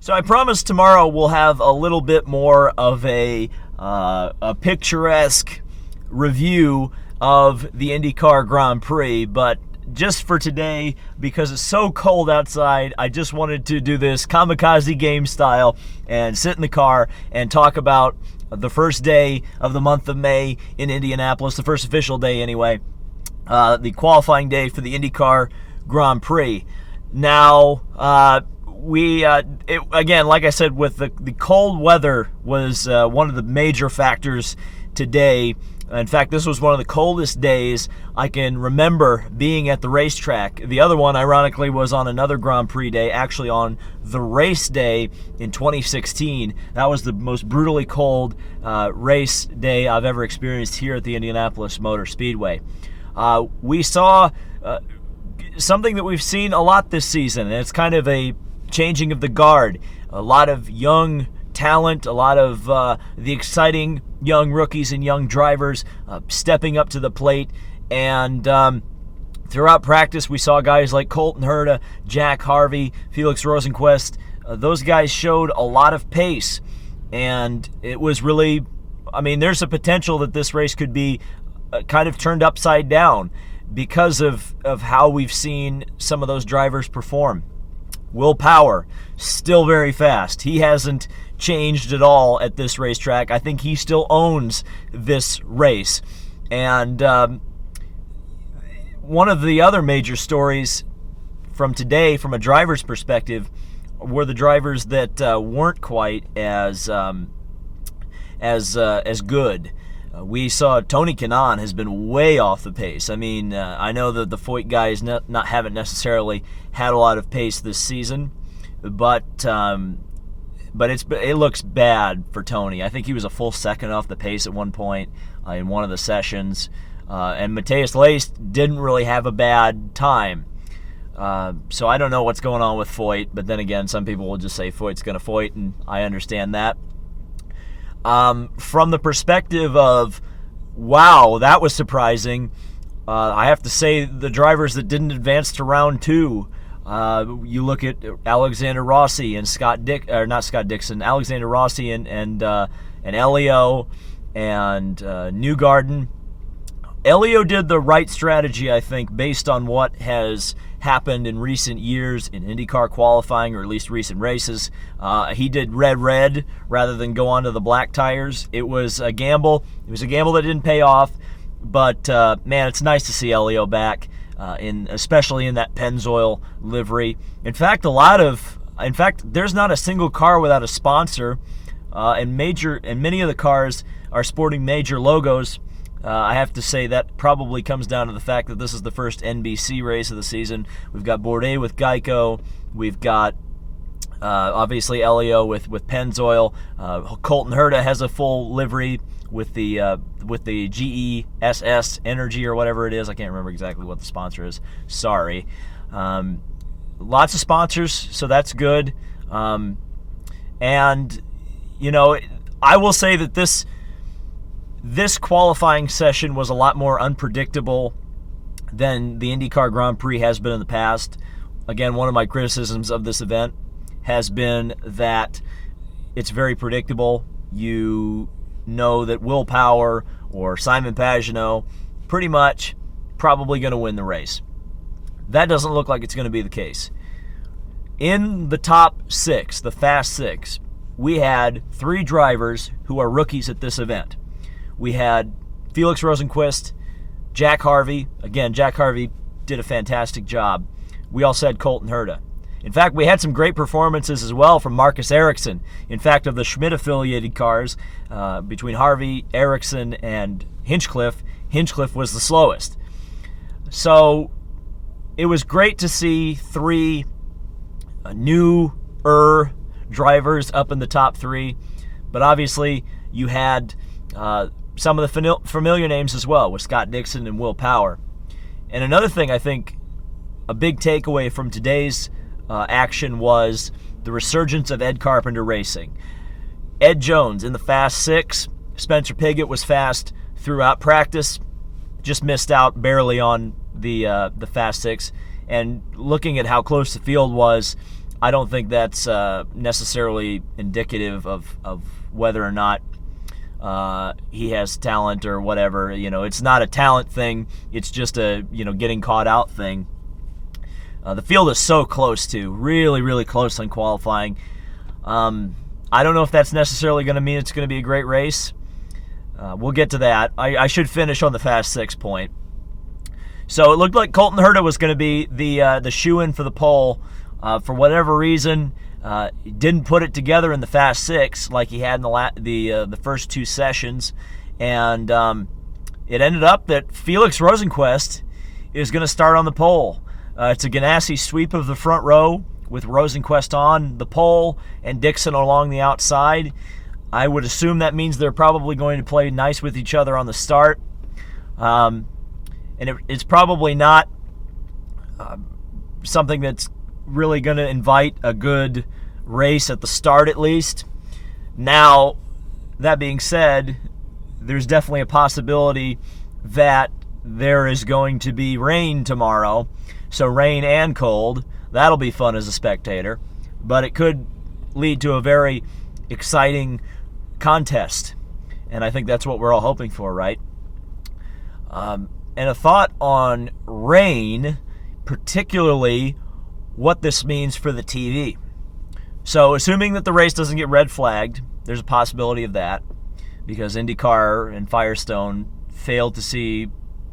So I promise tomorrow we'll have a little bit more of a picturesque review of the IndyCar Grand Prix, but just for today, because it's so cold outside, I just wanted to do this kamikaze game style and sit in the car and talk about the first day of the month of May in Indianapolis, the first official day anyway, the qualifying day for the IndyCar Grand Prix. Now, again, like I said, with the cold weather was one of the major factors today. In fact, this was one of the coldest days I can remember being at the racetrack. The other one, ironically, was on another Grand Prix day, actually on the race day in 2016. That was the most brutally cold race day I've ever experienced here at the Indianapolis Motor Speedway. We saw something that we've seen a lot this season, and it's kind of a changing of the guard. A lot of young talent, a lot of the exciting young rookies and young drivers stepping up to the plate. And throughout practice, we saw guys like Colton Herta, Jack Harvey, Felix Rosenqvist. Those guys showed a lot of pace. And it was really, there's a potential that this race could be kind of turned upside down because of how we've seen some of those drivers perform. Will Power, still very fast. He hasn't changed at all at this racetrack. I think he still owns this race. And one of the other major stories from today, from a driver's perspective, were the drivers that weren't quite as good. We saw Tony Kanaan has been way off the pace. I know that the Foyt guys haven't necessarily had a lot of pace this season, but it looks bad for Tony. I think he was a full second off the pace at one point in one of the sessions, and Matthias Lace didn't really have a bad time. So I don't know what's going on with Foyt, but then again, some people will just say Foyt's going to Foyt, and I understand that. From the perspective of, wow, that was surprising, I have to say the drivers that didn't advance to round two, you look at Alexander Rossi and Alexander Rossi and Elio and Newgarden. Elio did the right strategy, I think, based on what has happened in recent years in IndyCar qualifying, or at least recent races. He did red rather than go onto the black tires. It was a gamble. It was a gamble that didn't pay off, but man, it's nice to see Elio back, especially in that Pennzoil livery. In fact, there's not a single car without a sponsor, and many of the cars are sporting major logos. I have to say that probably comes down to the fact that this is the first NBC race of the season. We've got Bourdais with Geico. We've got obviously Elio with Pennzoil. Colton Herta has a full livery with the GE SS Energy or whatever it is. I can't remember exactly what the sponsor is. Sorry. Lots of sponsors, so that's good. And I will say that this qualifying session was a lot more unpredictable than the IndyCar Grand Prix has been in the past. Again, one of my criticisms of this event has been that it's very predictable. You know that Will Power or Simon Pagenaud pretty much probably going to win the race. That doesn't look like it's going to be the case. In the top six, the Fast Six, we had three drivers who are rookies at this event. We had Felix Rosenqvist, Jack Harvey. Again, Jack Harvey did a fantastic job. We also had Colton Herta. In fact, we had some great performances as well from Marcus Ericsson. In fact, of the Schmidt-affiliated cars, between Harvey, Ericsson, and Hinchcliffe was the slowest. So it was great to see three newer drivers up in the top three. But obviously, you had some of the familiar names as well, with Scott Dixon and Will Power. And another thing, I think, a big takeaway from today's action was the resurgence of Ed Carpenter Racing. Ed Jones in the Fast Six. Spencer Pigot was fast throughout practice, just missed out barely on the Fast Six. And looking at how close the field was, I don't think that's necessarily indicative of whether or not he has talent or whatever. It's not a talent thing. It's just a getting caught out thing. The field is so close to, really, really close on qualifying. I don't know if that's necessarily going to mean it's going to be a great race. We'll get to that. I should finish on the Fast 6 point. So it looked like Colton Herta was going to be the shoe-in for the pole. For whatever reason, he didn't put it together in the Fast 6 like he had in the first 2 sessions. And it ended up that Felix Rosenqvist is going to start on the pole. It's a Ganassi sweep of the front row with Rosenqvist on the pole and Dixon along the outside. I would assume that means they're probably going to play nice with each other on the start. And it's probably not something that's really going to invite a good race at the start, at least. Now, that being said, there's definitely a possibility that there is going to be rain tomorrow. So rain and cold. That'll be fun as a spectator. But it could lead to a very exciting contest. And I think that's what we're all hoping for, right? And a thought on rain, particularly what this means for the TV. So assuming that the race doesn't get red flagged, there's a possibility of that, because IndyCar and Firestone failed to see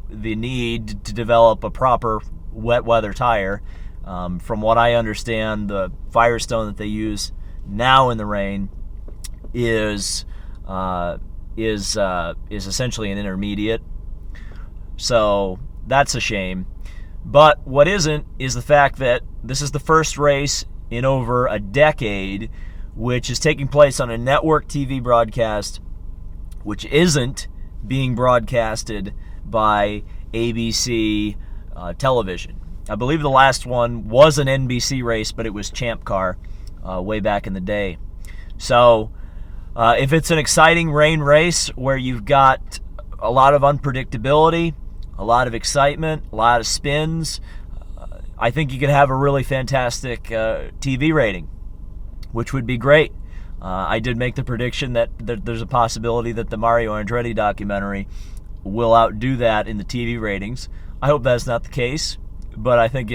the need to develop a proper wet weather tire. From what I understand, the Firestone that they use now in the rain is essentially an intermediate. So that's a shame. But what isn't is the fact that this is the first race in over a decade which is taking place on a network TV broadcast, which isn't being broadcasted by ABC television. I believe the last one was an NBC race, but it was Champ Car way back in the day. So if it's an exciting rain race where you've got a lot of unpredictability, a lot of excitement, a lot of spins, I think you could have a really fantastic TV rating, which would be great. I did make the prediction that there's a possibility that the Mario Andretti documentary will outdo that in the TV ratings. I hope that's not the case, but I think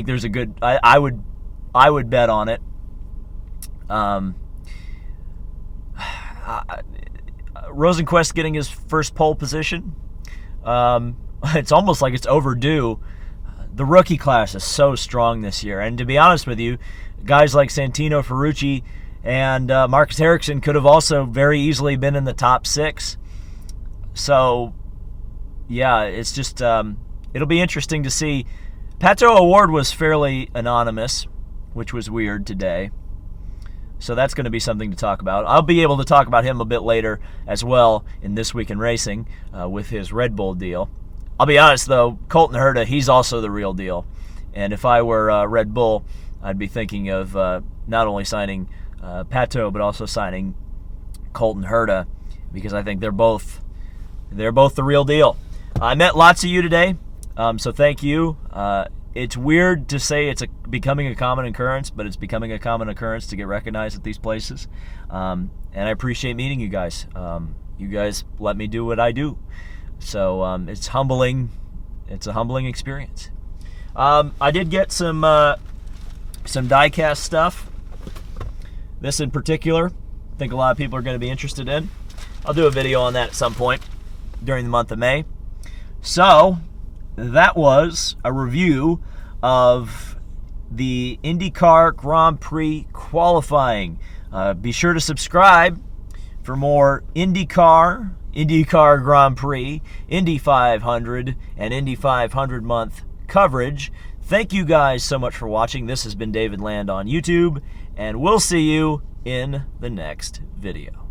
there's a good. I would bet on it. Rosenqvist getting his first pole position. It's almost like it's overdue. The rookie class is so strong this year, and to be honest with you, guys like Santino Ferrucci and Marcus Ericsson could have also very easily been in the top 6. So, yeah, it's just it'll be interesting to see. Pato O'Ward was fairly anonymous, which was weird today. So that's going to be something to talk about. I'll be able to talk about him a bit later as well in This Week in Racing with his Red Bull deal. I'll be honest, though, Colton Herta, he's also the real deal. And if I were Red Bull, I'd be thinking of not only signing Pato, but also signing Colton Herta, because I think they're both the real deal. I met lots of you today, so thank you. It's weird to say it's becoming a common occurrence, but it's becoming a common occurrence to get recognized at these places. And I appreciate meeting you guys. You guys let me do what I do. So it's humbling. It's a humbling experience. I did get some diecast stuff. This in particular, I think a lot of people are going to be interested in. I'll do a video on that at some point during the month of May. So that was a review of the IndyCar Grand Prix qualifying. Be sure to subscribe for more IndyCar Grand Prix, Indy 500, and Indy 500 month coverage. Thank you guys so much for watching. This has been David Land on YouTube, and we'll see you in the next video.